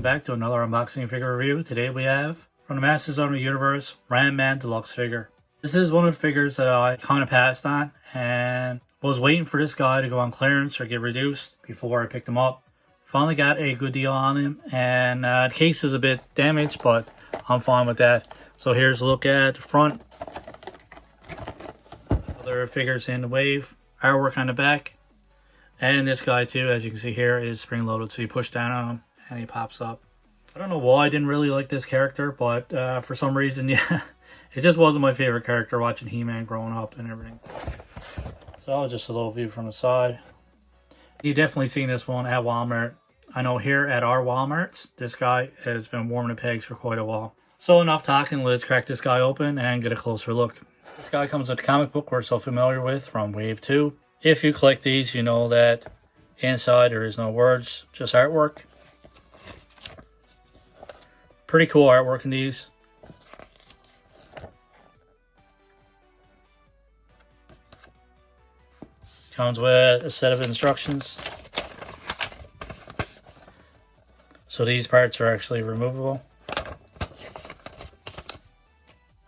welcome back to another unboxing figure review. Today we have, from the Masters of the Universe, Ram Man Deluxe figure. This is one of the figures that I kind of passed on and was waiting for this guy to go on clearance or get reduced before I picked him up. Finally got a good deal on him, and the case is a bit damaged, but I'm fine with that. So here's a look at the front. Other figures in the wave, artwork on the back. And this guy too, as you can see here, is spring loaded, so you push down on him and he pops up. I don't know why I didn't really like this character, but for some reason, yeah, it just wasn't my favorite character watching He-Man growing up and everything. So just a little view from the side. You've definitely seen this one at Walmart. I know here at our Walmarts, this guy has been warming the pegs for quite a while. So enough talking, let's crack this guy open and get a closer look. This guy comes with a comic book we're so familiar with from Wave 2. If you collect these, you know that inside there is no words, just artwork. Pretty cool artwork in these. Comes with a set of instructions. So these parts are actually removable.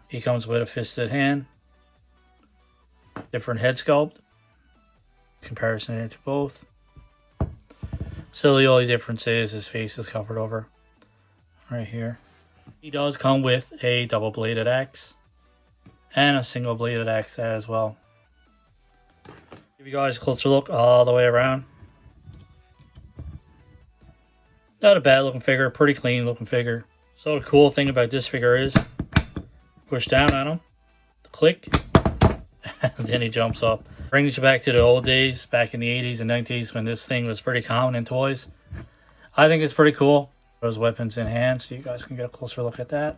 He comes with a fisted hand. Different head sculpt. Comparison to both. So the only difference is his face is covered over right here. He does come with a double bladed axe and a single bladed axe as well. Give you guys a closer look all the way around. Not a bad looking figure, pretty clean looking figure. So the cool thing about this figure is push down on him, click, and then he jumps up. Brings you back to the old days, back in the 80s and 90s when this thing was pretty common in toys. I think it's pretty cool. Those weapons in hand, so you guys can get a closer look at that.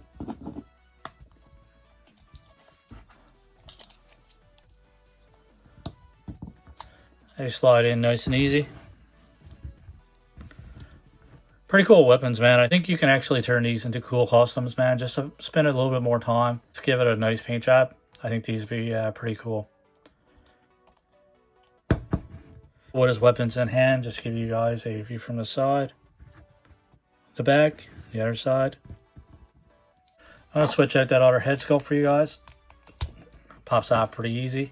They slide in nice and easy. Pretty cool weapons, man. I think you can actually turn these into cool customs, man. Just to spend a little bit more time. Let's give it a nice paint job. I think these would be pretty cool. With his weapons in hand, just give you guys a view from the side, the back, the other side. I'm going to switch out that other head sculpt for you guys. Pops out pretty easy.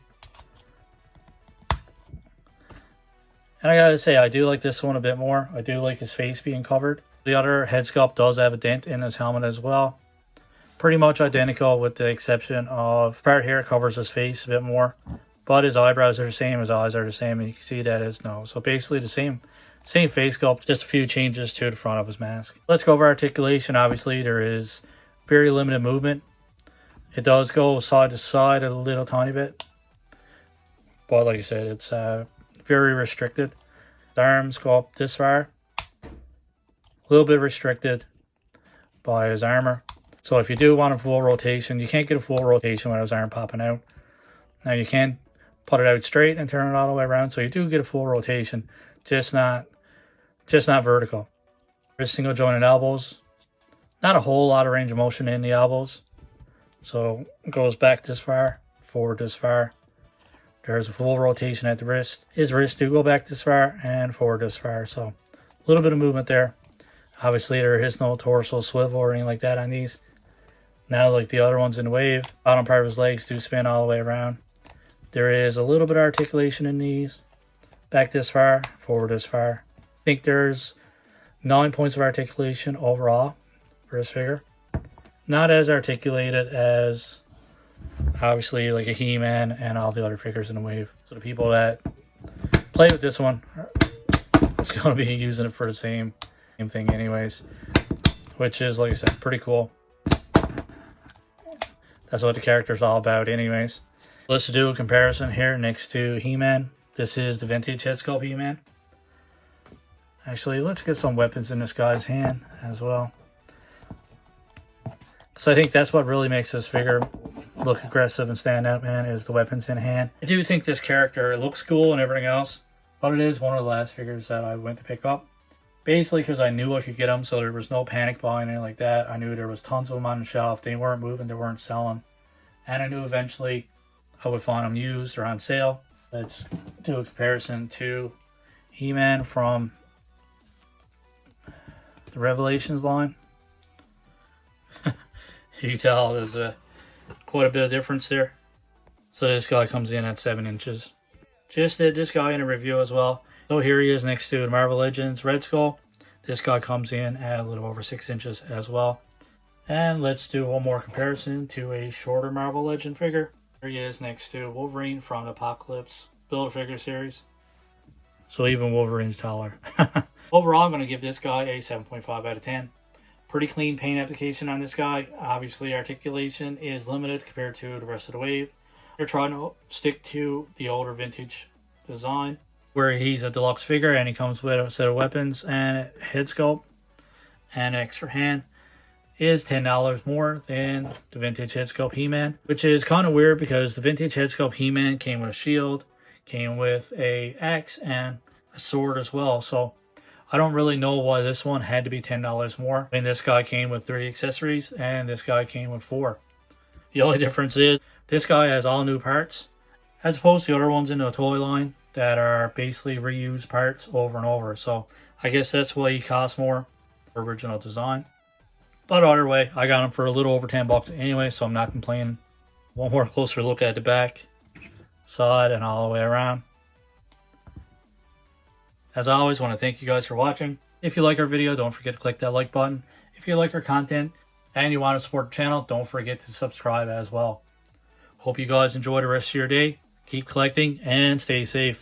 And I gotta say, I do like this one a bit more. I do like his face being covered. The other head sculpt does have a dent in his helmet as well. Pretty much identical with the exception of the part here covers his face a bit more. But his eyebrows are the same, his eyes are the same, and you can see that his nose. So basically the same face sculpt, just a few changes to the front of his mask. Let's go over articulation. Obviously, there is very limited movement. It does go side to side a little tiny bit. But like I said, it's very restricted. His arms go up this far. A little bit restricted by his armor. So if you do want a full rotation, you can't get a full rotation without his arm popping out. Now you can put it out straight and turn it all the way around, so you do get a full rotation, just not vertical. There's single jointed elbows. Not a whole lot of range of motion in the elbows. So it goes back this far, forward this far. There's a full rotation at the wrist. His wrists do go back this far and forward this far, so a little bit of movement there. Obviously there is no torso swivel or anything like that on these. Now like the other ones in the wave, bottom part of his legs do spin all the way around. There is a little bit of articulation in these. Back this far, forward this far. I think there's 9 points of articulation overall for this figure. Not as articulated as obviously like a He-Man and all the other figures in the wave. So the people that play with this one, it's going to be using it for the same thing anyways. Which is, like I said, pretty cool. That's what the character's all about anyways. Let's do a comparison here next to He-Man. This is the vintage head sculpt He-Man. Actually, let's get some weapons in this guy's hand as well. So I think that's what really makes this figure look aggressive and stand out, man, is the weapons in hand. I do think this character looks cool and everything else, but it is one of the last figures that I went to pick up. Basically because I knew I could get them, so there was no panic buying or anything like that. I knew there was tons of them on the shelf. They weren't moving, they weren't selling. And I knew eventually I would find them used or on sale. Let's do a comparison to He-Man from the Revelations line. You can tell there's quite a bit of difference there. So this guy comes in at 7 inches. Just did this guy in a review as well. So here he is next to the Marvel Legends Red Skull. This guy comes in at a little over 6 inches as well. And let's do one more comparison to a shorter Marvel Legend figure. Here he is next to Wolverine from the Apocalypse Build-A-Figure series. So even Wolverine's taller. Overall, I'm going to give this guy a 7.5 out of 10. Pretty clean paint application on this guy. Obviously, articulation is limited compared to the rest of the wave. They're trying to stick to the older vintage design, where he's a deluxe figure and he comes with a set of weapons and a head sculpt and an extra hand. Is $10 more than the vintage head sculpt He-Man, which is kind of weird because the vintage head sculpt He-Man came with a shield, came with a axe and a sword as well. So I don't really know why this one had to be $10 more. I mean, this guy came with 3 accessories and this guy came with 4. The only difference is this guy has all new parts, as opposed to the other ones in the toy line that are basically reused parts over and over. So I guess that's why he costs more for original design. But either way, I got him for a little over $10 anyway, so I'm not complaining. One more closer look at the back, side, and all the way around. As I always, want to thank you guys for watching. If you like our video, don't forget to click that like button. If you like our content and you want to support the channel, don't forget to subscribe as well. Hope you guys enjoy the rest of your day. Keep collecting and stay safe.